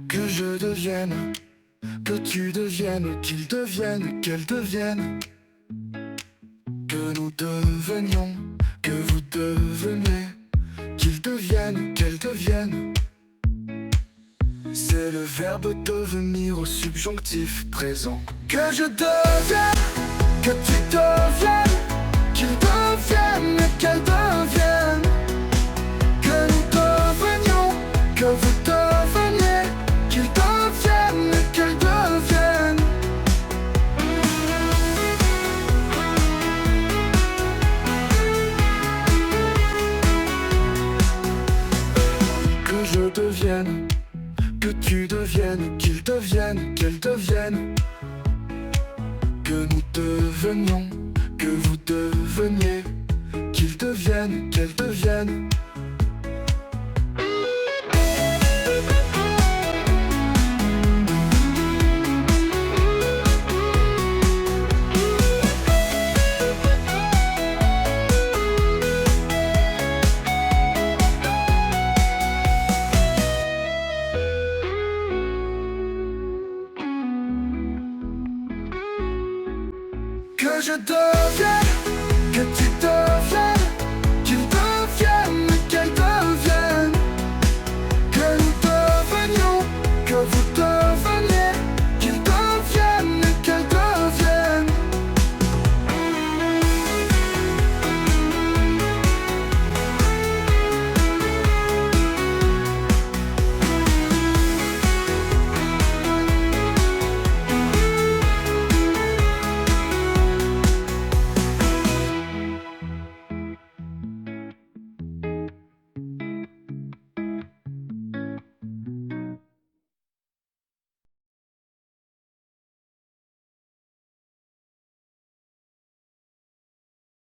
Que je devienne, que tu deviennes, qu'il devienne, qu'elle devienne. Que nous devenions, que vous deveniez, qu'il devienne, qu'elle devienne. C'est le verbe devenir au subjonctif présent. Que je devienne, que tu deviennes, qu'il devienne et qu'elle devienne. Que nous devenions, que vous deveniez, qu'il devienne et qu'elle devienne. Que je devienne, que tu deviennes, qu'il devienne, qu'elle devienne. Que nous devenions, que vous deveniez, qu'il devienne, qu'elle devienne. Que je devienne, que tu